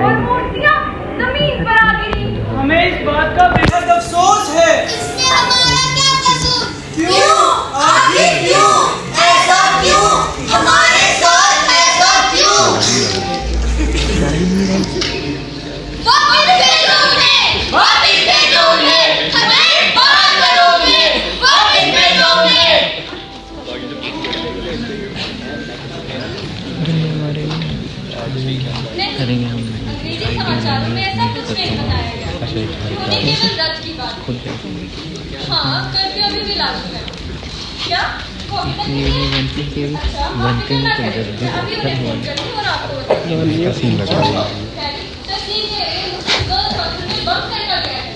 और मूर्तियां जमीन पर आ गिरी। हमें इस बात का बेहद अफसोस है। इसमें हमारा क्या कसूर? क्यों? आखिर क्यों? ऐसा क्यों? हमारे साथ ऐसा क्यों? वापिस भेजोगे, हमें बात करोगे, वापिस भेजोगे। करेंगे हम। अंग्रेजी समाचारों में ऐसा कुछ नहीं बताया गया। होने केवल दर्ज की बात। हाँ, कर्फ्यू अभी भी लागू है। क्या? वो अभी तक नहीं है? अच्छा, आप फिक्र ना करें। अभी उन्हें फोन करूंगी और आपको बताऊंगी। तो ठीक है, गर्ल्स हॉस्टल में बम फेंका गया है।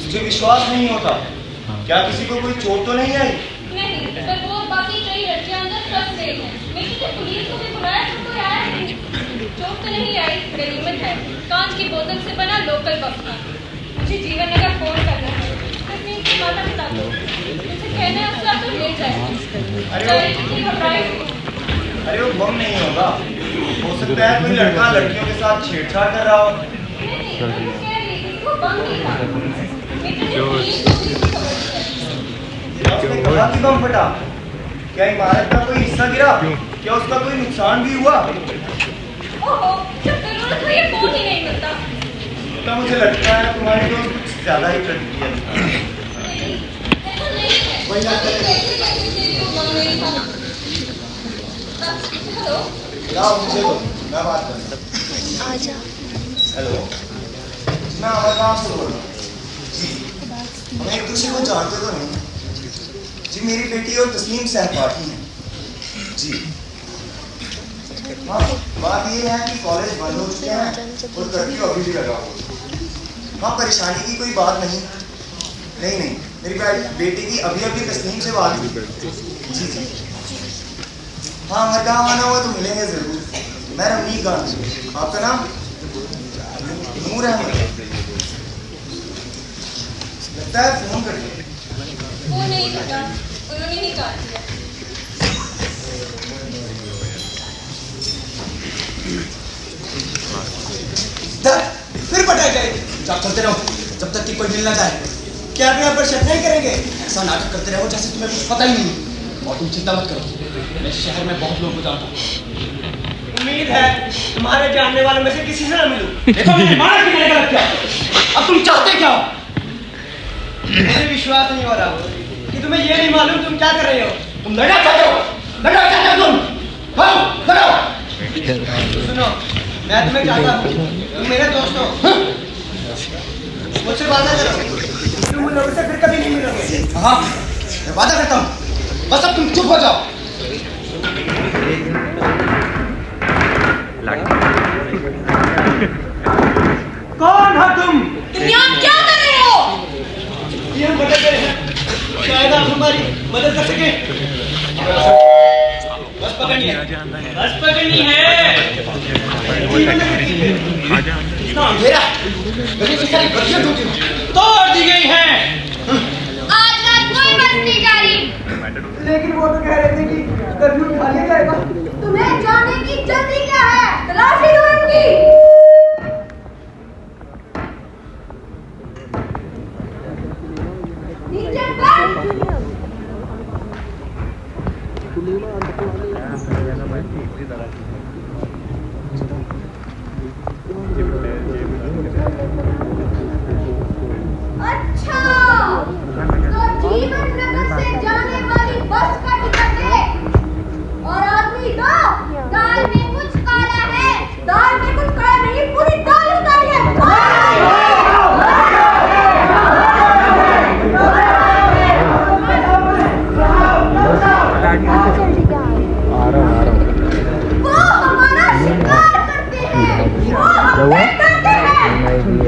मुझे विश्वास नहीं होता। क्या किसी को कोई चोट तो नहीं आई? नहीं, पर वो बाकी कई लड़कियां अंदर फंस गई हैं। लेकिन जब पुलिस को भी बुलाया तो कोई आया नहीं। चोट तो नहीं आई, गनीमत है। कांच की बोतल से बना लोकल बम था। मुझे जीवन नगर फोन करना है। तस्नीम की माता पिता को उनसे कहना है उससे आपको ले जाए। कितनी घबराए। अरे वो बम नहीं होगा। हो सकता है कोई लड़का लड़कियों के साथ छेड़छाड़ कर रहा हो। नहीं, मैं कह रही थी, वो बम नहीं था। बेटे ने पुलिस को भी खबर दी है। उसने कहा कि बम फटा। क्या इमारत का कोई हिस्सा गिरा? क्या उसका कोई नुकसान भी हुआ? ओहो, जब जरूरत हो ये फोन ही नहीं मिलता। तो मुझे लगता है तुम्हारी दोस्त कुछ ज्यादा ही प्रतिक्रिया नहीं, ऐसा नहीं है। वही बात है। कैसे तेरी को बम नहीं था? हेलो, लाओ मुझे दो, मैं बात करूँ। आजा। हेलो, मैं अमरनाथ से बोल रहा हूँ। जी, हम एक दूसरे को जानते तो नहीं। जी, मेरी बेटी और तस्लीम सहपाठी हैं। जी हाँ, बात ये है कि कॉलेज बंद हो चुके हैं और कर्फ्यू अभी भी लगा हुआ। हाँ, परेशानी की कोई बात नहीं। नहीं, मेरी बेटी की अभी अभी तस्लीम से बात हुई। जी हाँ, हर गाँव आना हुआ तो मिलेंगे ज़रूर। मैं रमनीक खान। आपका नाम? नूर अहमद। लगता है फ़ोन कर दिया। वो नहीं फटा, उन्होंने ही काट दिया। फिर पटाई जाएगी। जब चलते रहो जब तक कि कोई मिल ना जाए। क्या आप यहाँ पर शक नहीं करेंगे? ऐसा नाटक करते रहो जैसे तुम्हें कुछ पता ही नहीं। और तुम चिंता मत करो, मैं शहर में बहुत लोगों को जानता हूँ। उम्मीद है तुम्हारे जानने वालों में से किसी से ना मिलूं। देखो मैंने मारा कि मैंने गलत किया। अब तुम चाहते क्या हो? मुझे विश्वास नहीं हो रहा कि तुम्हें ये नहीं मालूम तुम क्या कर रहे हो। तुम लड़ना चाहते हो? लड़ना चाहते हो तुम? हाँ, लड़ो। सुनो, मैं तुम्हें चाहता हूँ, तुम मेरे दोस्त हो। मुझसे वादा करो, तुम उन लोगों से फिर कभी नहीं मिलोगे। हाँ, मैं वादा करता हूँ। बस अब तुम चुप हो जाओ। कौन हो तुम? तुम यहाँ क्या कर रहे हो? ये हम बदल गए हैं। शायद आप हमारी मदद कर सके। बस पकड़नी है। बस पकड़नी है। इतना अंधेरा, गली की सारी बत्तियां टूटी हुई। तोड़ दी गई हैं। आज रात कोई बस नहीं जा रही। लेकिन वो तो कह रहे थे कि कर्फ्यू उठा लिया जाएगा। तुम्हें जाने की जल्दी क्या है? तलाशी दो इनकी। नीचे कर। अच्छा, तो जीवन नगर से जाने वाली बस का टिकट है। और आदमी दो, दाल में कुछ काला है। दाल में कुछ काला नहीं, पूरी दाल उतारी है। वो हमारा शिकार करते हैं। वो हमें करते हैं।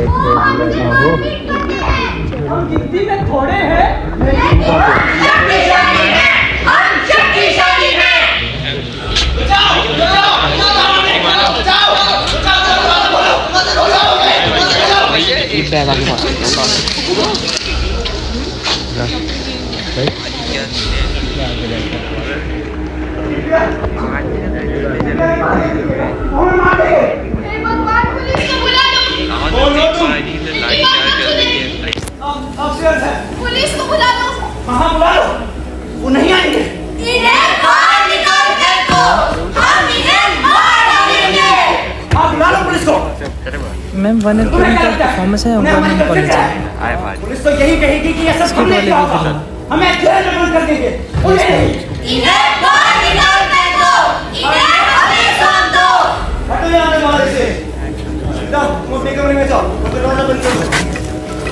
वो हमारी मारपीट करते हैं। हम गिनती में थोड़े हैं। लेकिन हम शक्तिशाली हैं। हम शक्तिशाली हैं। एक बैग आगे हे भगवान, पुलिस को मैम 1 एल का परफॉर्मेंस है, 1 एल कॉलेज है। पुलिस तो यही कहेगी कि ये सब हमने किया होगा। हमें जेल में बंद कर देंगे। इन्हें बाहर निकाल फेंको, इन्हें हमें सौंप दो। हटो यहाँ से बाहर से। जाओ, तुम अपने कमरे में जाओ, दरवाजा बंद करो।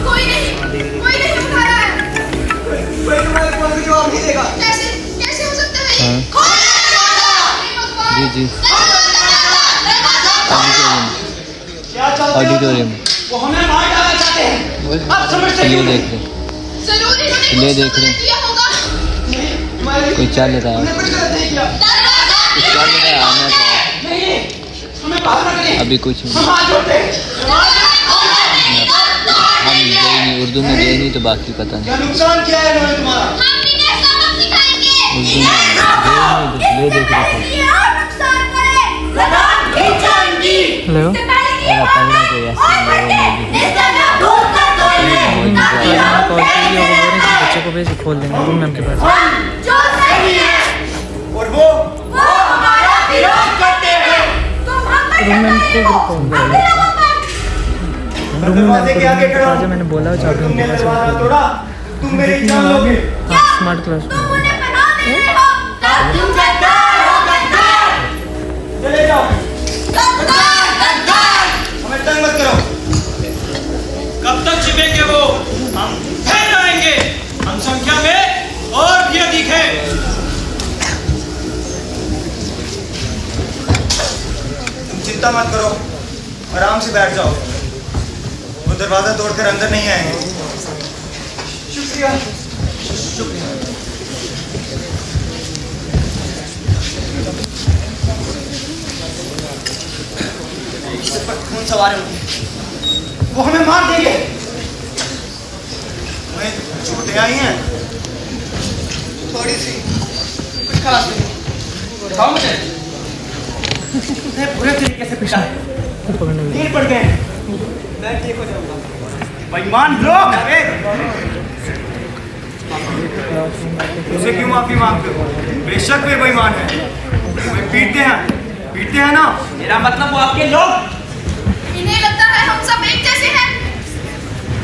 कोई नहीं उठा रहा है। कोई तुम्हारे फोन का जवाब नहीं देगा। कैसे हो सकता है? हाँ। खोलो दरवाजा। जी जी क्या चाहते हो? ऑडिटोरियम वो हमें मार डालना चाहते हैं। आप समझते चलिए क्यों नहीं? देख रहे जरूर इन्होंने चलिए कुछ देख रहे गलत किया होगा। तुम्हारे- कोई चाल रहा है। हमने कुछ गलत नहीं किया। दरवाजा कुछ चाल रहा है, आना था नहीं, हमें बाहर ना करें। अभी कुछ हम हाथ जोड़ते हैं। हम गए नहीं, उर्दू में गए नहीं तो बाकी पता नहीं। क्या नुकसान किया है इन्होंने तुम्हारा? हम इन्हें सबक सिखाएंगे। उर्दू में गए नहीं, देख रहे थे। ये और नुकसान करे, लगाम खींचेंगी। हेलो इससे पहले कि ये अरे पढ़ना तो और ऐसे बढ़ते, इसका नाम दूर कर दो इन्हें। ताकि हम कॉल की वो बोल रहे हैं कि बच्चे को भेज खोल देंगे रूम मैम के पास। हम जो सही है और वो वो हमारा विरोध करते हैं। तुम हम पर रूम मैम को हो, फोन हम करो। लोगों पर। रूम दरवाजे के आगे खड़ा मैम हूँ। मैंने बोला चाबी तुमने उनके पास दरवाजा है। तोड़ा, तुम मेरी जान लोगे। हाँ, स्मार्ट क्लास तुम उन्हें बना देते हो, तब तुम गद्दार हो, गद्दार। चले जाओ, गद्दार, गद्दार। हमें तंग मत करो। कब तक छिपेंगे वो? हम फिर आएंगे, हम संख्या में और भी अधिक है। तुम चिंता मत करो, आराम से बैठ जाओ। वो दरवाजा तोड़कर अंदर नहीं आएंगे। शुक्रिया, शुक्रिया। सिर पर खून सवार होंगे, वो हमें मार देंगे। हमें चोटें आई हैं, थोड़ी सी, कुछ खास नहीं। दिखाओ मुझे। पूरे तरीके से पिटा है, पकड़ने के लिए। नील पड़ गए। मैं ठीक हो जाऊंगा। बेईमान लोग, अरे उसे क्यों माफी मांगते हो? बेशक वे बेईमान है, वे पीटते हैं ना। मेरा मतलब वो आपके लोग। इन्हें लगता है हम सब एक जैसे हैं।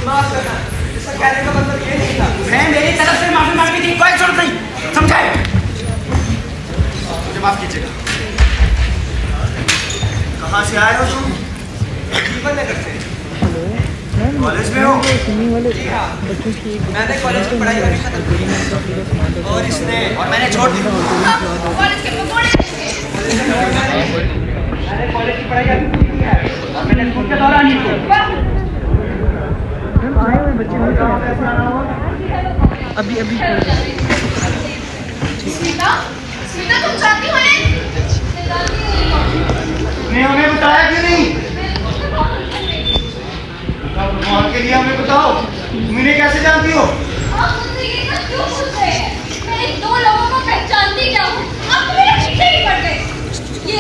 माफ करना, इसका कहने का मतलब ये नहीं था। मैं मेरी तरफ से माफी मांगनी थी, कोई जरूरत नहीं, समझे? मुझे माफ कीजिएगा। कहाँ से आए हो तुम? जीवन नगर से। कॉलेज में हो? जी हाँ, मैंने कॉलेज की पढ़ाई अभी खत्म की और मैंने छोड़ दी। हम कॉलेज के पकौड़े जैसे। मैंने कॉलेज की पढ़ाई अभी पूरी की है और मैंने स्कूल के दौरान ही की। अभी स्मिता, स्मिता तुम जानती हो इन्हें? ने हमें बताया क्यों नहीं? भगवान के लिए हमें बताओ, तुम इन्हें कैसे जानती हो? आप मुझसे ये सब क्यों पूछ रहे हैं? मैं इन दो लोगों को पहचानती क्या हूँ? आप तो मेरे पीछे ही पड़ गए। ये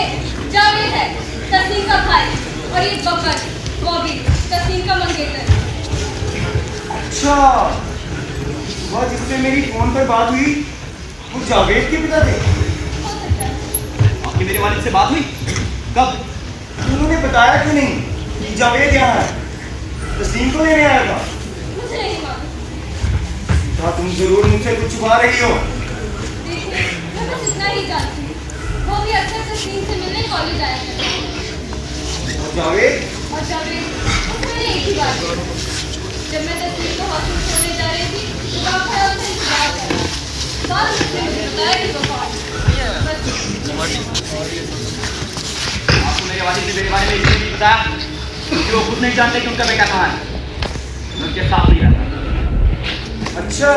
जावेद है, तस्नीम का भाई, और ये बकर, बॉबी, तस्नीम का मंगेतर। अच्छा, वह जिससे मेरी फोन पर बात हुई, वो जावेद के पिता थे। हो सकता है। आपकी मेरे वालिद से बात हुई? कब? उन्होंने बताया क्यों नहीं कि जावेद यहाँ है? तस्लीम को लेने आया था। मुझे नहीं मालूम। था तुम जरूर मुझसे कुछ छुपा रही हो। देखिए, मैं बस इतना ही जानती हूँ। वो भी अक्सर तस्नीम से मिलने कॉलेज आया करता है। और जावेद? और जावेद, उससे मैंने एक ही बात की। जब मैं तस्नीम को हॉस्टल छोड़ने जा रही थी, तो वहाँ खड़ा उसे इंतजार कर रहा था। बाद में उसने मुझे बताया कि वो कौन है। आपको मेरे वालिद ने मेरे बारे में इसलिए नहीं बताया कि वो खुद नहीं जानते कि उनका बेटा कहाँ है। मैं उनके साथ नहीं रहता। अच्छा,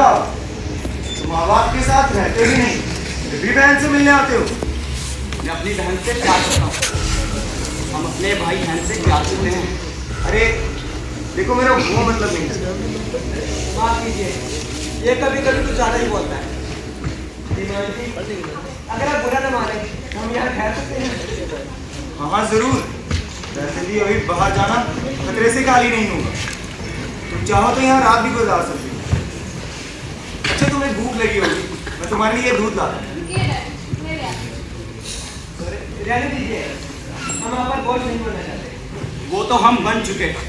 तुम माँ बाप के साथ रहते भी नहीं, फिर भी बहन से मिलने आते हो। मैं अपनी बहन से प्यार करता हूँ। हम अपने भाई बहन से प्यार करते हैं। अरे देखो, मेरा वो मतलब नहीं है। माफ कीजिए, ये कभी कभी कुछ ज़्यादा ही बोलता है। अगर आप बुरा न माने, हम यहाँ ठहर सकते हैं। हाँ जरूर, वैसे भी अभी बाहर जाना खतरे से खाली नहीं होगा। तुम चाहो तो यहाँ रात भी गुजार सकते हो। अच्छा, तुम्हें भूख लगी होगी, मैं तुम्हारे लिए दूध लाता हूँ। ये है, मेरे यहाँ। रहने दीजिए, हम यहाँ पर बोझ नहीं बनना चाहते। वो तो हम बन चुके हैं।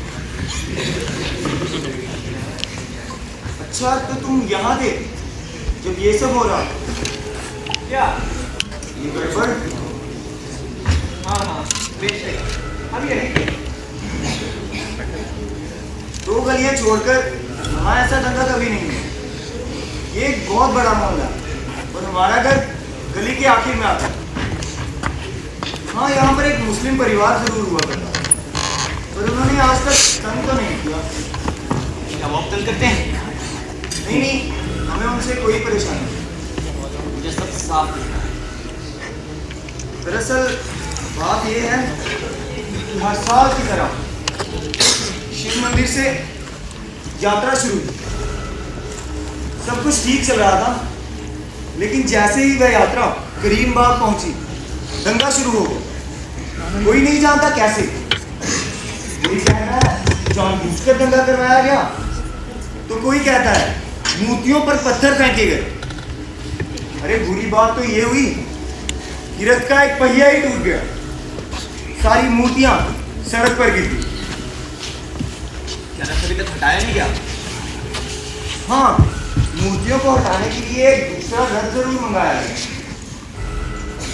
अच्छा, तो तुम यहाँ थे जब ये सब हो रहा? क्या? ये गड़बड़? हाँ, बेशक हम यही थे। 2 गलियां छोड़कर वहाँ ऐसा दंगा कभी नहीं है। ये एक बहुत बड़ा मोहल्ला और हमारा घर गली के आखिर में आता है। हाँ, यहाँ पर एक मुस्लिम परिवार जरूर हुआ करता, पर उन्होंने आज तक तंग तो नहीं किया। क्या वो तंग करते हैं? नहीं, हमें उनसे कोई परेशानी नहीं। मुझे सब साफ दिखता है। दरअसल बात यह है कि हर साल की तरह शिव मंदिर से यात्रा शुरू हुई। सब कुछ ठीक चल रहा था, लेकिन जैसे ही वह यात्रा करीमबाग पहुंची, दंगा शुरू हो गया। कोई नहीं जानता कैसे। कोई कहता है जानबूझकर दंगा करवाया गया, तो कोई कहता है मूर्तियों पर पत्थर फेंके गए। अरे बुरी बात तो ये हुई कि रथ का एक पहिया ही टूट गया। सारी मूर्तियां सड़क पर गिर गई। क्या रथ अभी तक हटाया नहीं गया? हाँ, मूर्तियों को हटाने के लिए एक दूसरा रथ जरूर मंगाया गया,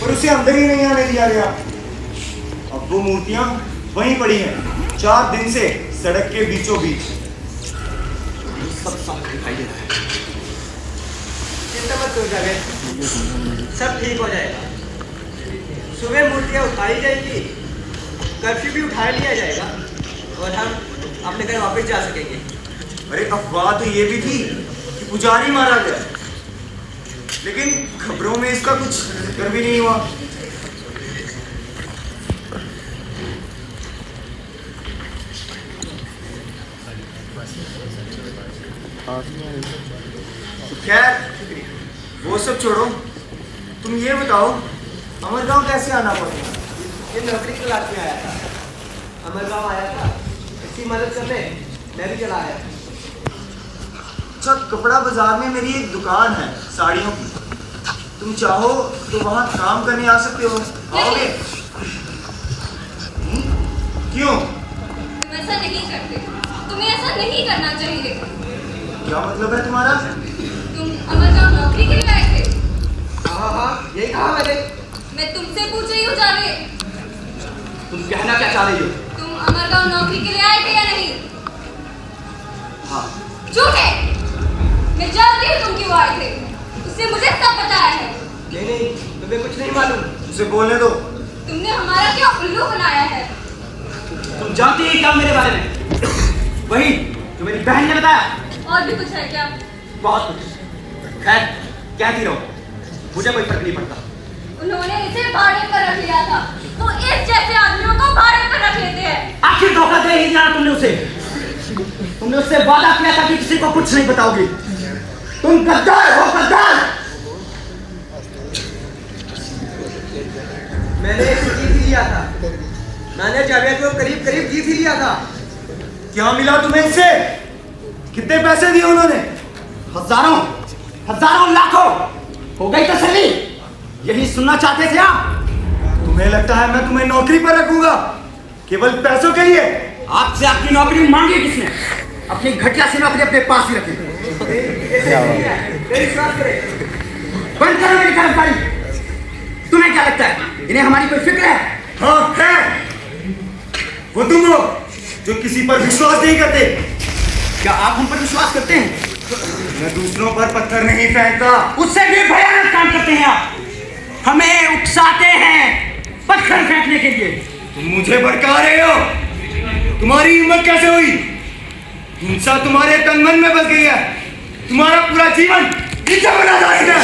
पर उसे अंदर ही नहीं आने दिया गया। अब वो मूर्तियां वहीं पड़ी हैं 4 दिन से सड़क के बीचों बीच। सब साफ दिखाई दे रहा है। चिंता मत करो जावेद, सब ठीक हो जाएगा। सुबह मूर्तियाँ उठाई जाएगी, कर्फ्यू भी उठा लिया जाएगा और हम अपने घर वापस जा सकेंगे। अरे अफवाह तो ये भी थी कि पुजारी मारा गया, लेकिन खबरों में इसका कुछ जिक्र भी नहीं हुआ। खैर, वो सब छोड़ो, तुम ये बताओ अमरगांव कैसे आना पड़ता? ये नौकरी की तलाश में आया था, अमरगांव आया था, इसकी मदद करने मैं भी चला आया। अच्छा, कपड़ा बाजार में मेरी एक दुकान है साड़ियों की। तुम चाहो तो वहाँ काम करने आ सकते हो। आओगे? क्यों? तुम ऐसा नहीं करते, तुम्हें ऐसा नहीं करना चाहिए। क्या मतलब है तुम्हारा? तुम अमरगांव नौकरी के लिए आए थे? हाँ, यही कहा मैंने। मैं तुमसे पूछ रही हूँ जावेद, तुम कहना क्या चाह रही हो? तुम अमरगांव नौकरी के लिए आए थे या नहीं? हाँ। झूठ है। मैं जानती हूँ तुम क्यों आए थे, उससे मुझे सब पता है। नहीं, तुम्हें कुछ नहीं मालूम। उसे बोलने दो। तुमने हमारा क्या उल्लू बनाया है? तुम जानती है क्या मेरे बारे में? वही जो मेरी बहन ने बताया। और भी कुछ है क्या? बहुत कुछ। खैर, कहती रहो, मुझे कोई फर्क नहीं पड़ता। उन्होंने इसे भाड़े पर रख लिया था, तो इस जैसे आदमियों को भाड़े पर रख लेते हैं। आखिर धोखा दे ही दिया तुमने उसे। तुमने उससे वादा किया था कि किसी को कुछ नहीं बताओगी। तुम गद्दार हो, गद्दार। मैंने इसे जीत ही लिया था। मैंने जावेद को करीब करीब जीत ही लिया था। क्या मिला तुम्हें इससे? कितने पैसे दिए उन्होंने? हजारों लाखों। हो गई तसल्ली? यही सुनना चाहते थे आप? तुम्हें लगता है मैं तुम्हें नौकरी पर रखूंगा केवल पैसों के लिए? आपसे आपकी नौकरी मांगी किसने? अपनी घटिया सी नौकरी अपने पास ही रखें। बंद करो मेरी कर्मचारी। तुम्हें क्या लगता है इन्हें हमारी कोई फिक्र है? हाँ है। वो तुम हो जो किसी पर विश्वास नहीं करते। क्या आप हम पर विश्वास करते हैं? मैं दूसरों पर पत्थर नहीं फेंकता। उससे भी भयानक काम करते हैं आप। हमें उकसाते हैं पत्थर फेंकने के लिए। तुम मुझे भड़का रहे हो। तुम्हारी हिम्मत कैसे हुई? हिंसा तुम्हारे तन मन में बस गई है। तुम्हारा पूरा जीवन हिंसा बना जाएगा।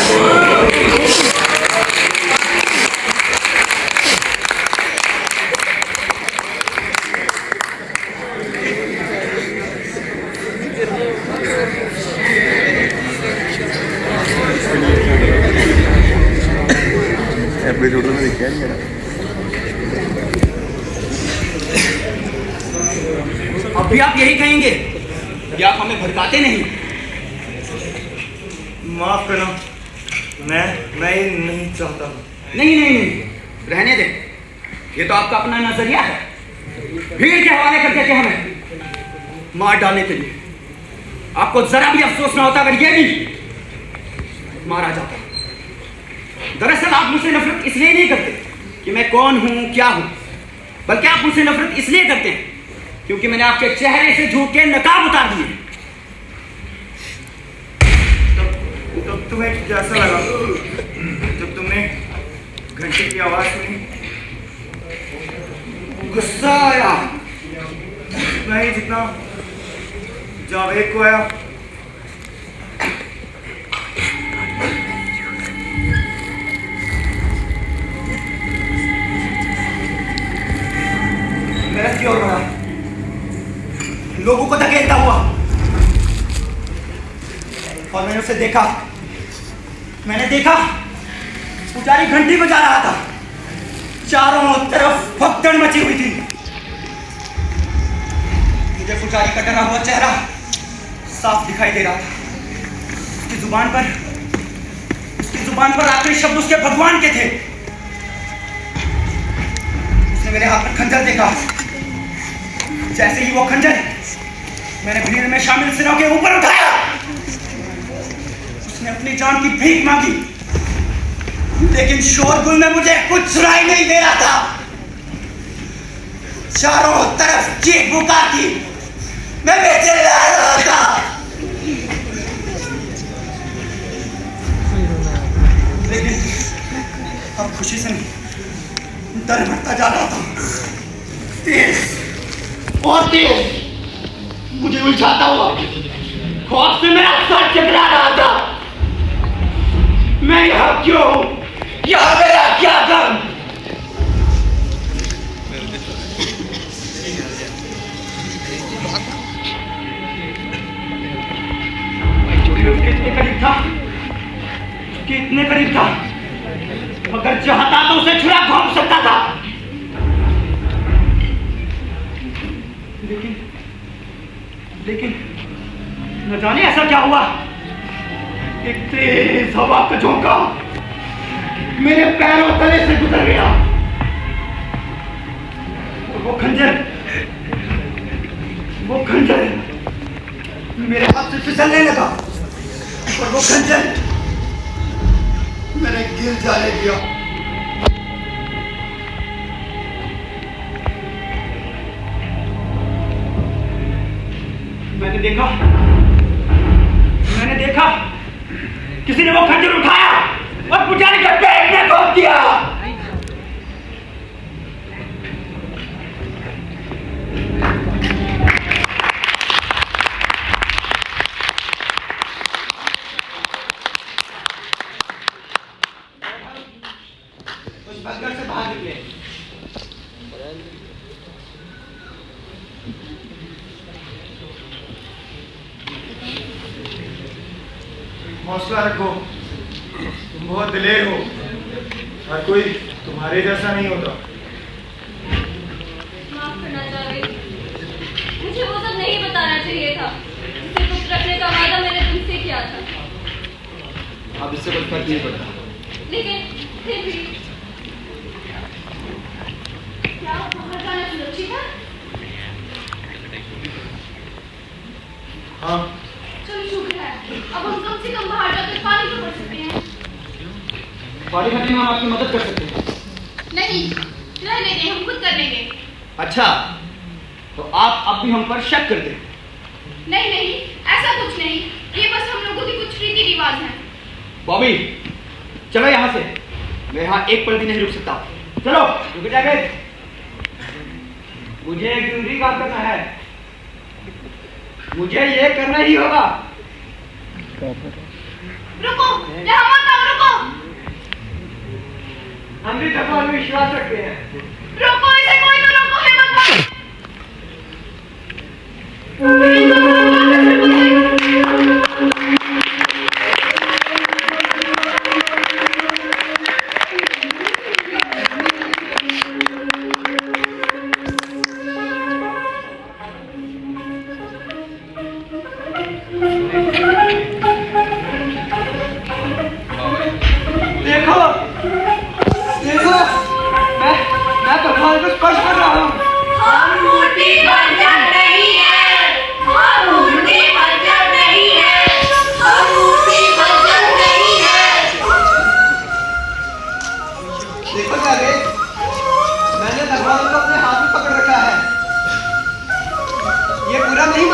एपिसोड में देखा नहीं मेरा। अब भी आप यही कहेंगे कि आप हमें भड़काते नहीं? माफ करना, मैं ये नहीं चाहता। नहीं, रहने दे। ये तो आपका अपना नजरिया है। भीड़ के हवाले कर देते हमें मार डालने के लिए। आपको जरा भी अफसोस ना होता अगर ये भी मारा जाता। दरअसल आप मुझसे नफरत इसलिए नहीं करते कि मैं कौन हूं क्या हूं, बल्कि आप मुझसे नफरत इसलिए करते हैं क्योंकि मैंने आपके चेहरे से झूठ के नकाब उतार दिए। तो तुम्हें कैसा लगा जब तुमने घंटे की आवाज सुनी? गुस्सा आया? नहीं, जितना जावेद को आया। मैं की ओर बढ़ा, लोगों को धकेलता हुआ, और मैंने उसे देखा। पुजारी घंटी बजा रहा था। चारों तरफ भगदड़ मची हुई थी। मुझे पुजारी का डरा हुआ चेहरा साफ दिखाई दे रहा था। उसकी जुबान पर आखिरी शब्द उसके भगवान के थे। उसने मेरे हाथ में खंजर देखा। जैसे ही वो खंजर मैंने भीड़ में शामिल सिरों के ऊपर उठाया, उसने अपनी जान की भीख मांगी, लेकिन शोरगुल में मुझे कुछ सुनाई नहीं दे रहा था। चारों तरफ चीख पुकार थी, मैं बेचिल्ला रहा था। लेकिन अब खुशी से नहीं, डर बढ़ता जा रहा था। तेज और तेज मुझे उलझाता हुआ खौफ से मेरा सर चकरा रहा था। मैं यहाँ क्यों हूँ? यहाँ मेरा क्या काम? इतने करीब था, अगर चाहता तो उसे छुरा घोंप सकता था। लेकिन न जाने ऐसा क्या हुआ, एक तेज हवा का झोंका मेरे पैरों तले से गुजर गया, और वो खंजर मेरे हाथ से फिसलने लगा, और वो खंजर मैंने गिर जाने दिया। मैंने देखा किसी ने वो खंजर उठाया और पुजारी के पेट में घोंप दिया। उस बंकर से बाहर निकले। हौसला रखो, तुम बहुत दिलेर हो। हर कोई तुम्हारे जैसा नहीं होता। माफ करना जावेद, मुझे वो सब नहीं बताना चाहिए था। उसे गुप्त रखने का वादा मैंने तुमसे किया था। अब इससे कोई फर्क नहीं पड़ता। लेकिन फिर भी क्या बाहर जाना सुरक्षित है? हाँ, चलो शुक्र है, अब हम कम से कम बाहर जाकर पानी तो भर सकते हैं। पानी भरने में हम आपकी मदद कर सकते हैं। नहीं, रहने दें, हम खुद कर लेंगे। अच्छा, तो आप अब भी हम पर शक करते हैं? नहीं, ऐसा कुछ नहीं। ये बस हम लोगों के कुछ रीति रिवाज हैं। बॉबी, चलो यहाँ से। मैं यहाँ एक पल भी नहीं रुक सकता। चलो, रुक जाएगा। मुझे एक जरूरी काम करना है। मुझे ये करना ही होगा। रुको, यहाँ मत आओ, रुको। हम भी भगवान में विश्वास रखते हैं। रोको इसे, कोई तो रोको, हिम्मत देखो, मैं भगवान को स्पर्श कर रहा हूँ। हाँ,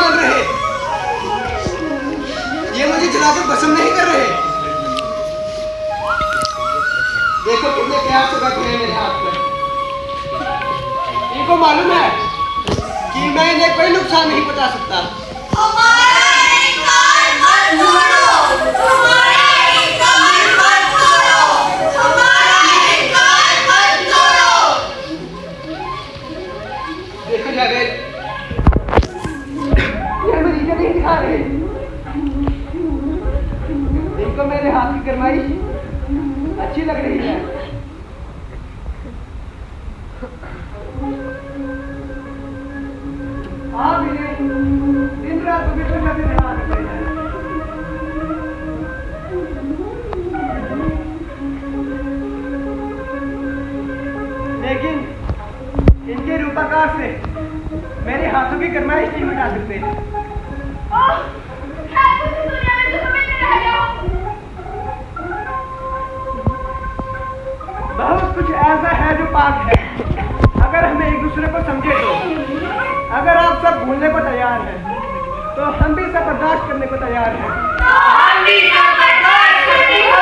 मान रहे, ये मुझे जलाकर भस्म नहीं कर रहे। देखो कितने प्यार से बैठे हैं मेरे हाथ पर। इनको मालूम है कि मैं इन्हें कोई नुकसान नहीं पहुंचा सकता। हमारा इंकार मत तोड़ो, हमारा इंकार मत तोड़ो, हमारा इंकार मत तोड़ो। देखो जावेद, ये मरीज़ नहीं दिखा रहे। इनको मेरे हाथ की गरमाइश अच्छी लग रही है। आप इन्हें दिन रात पवित्र नदी में हाथ रख रहे हैं। लेकिन इनके रूपाकार से मेरे हाथों की गरमाइश नहीं मिटा सकते। ओह, है कुछ इस दुनिया में जो तुम्हें नहीं रह गया हो। बहुत कुछ ऐसा है जो पाक है, अगर हमें एक दूसरे को समझे तो। अगर आप सब भूलने को तैयार हैं तो हम भी सब बर्दाश्त करने को तैयार हैं। हम भी सब बर्दाश्त करने को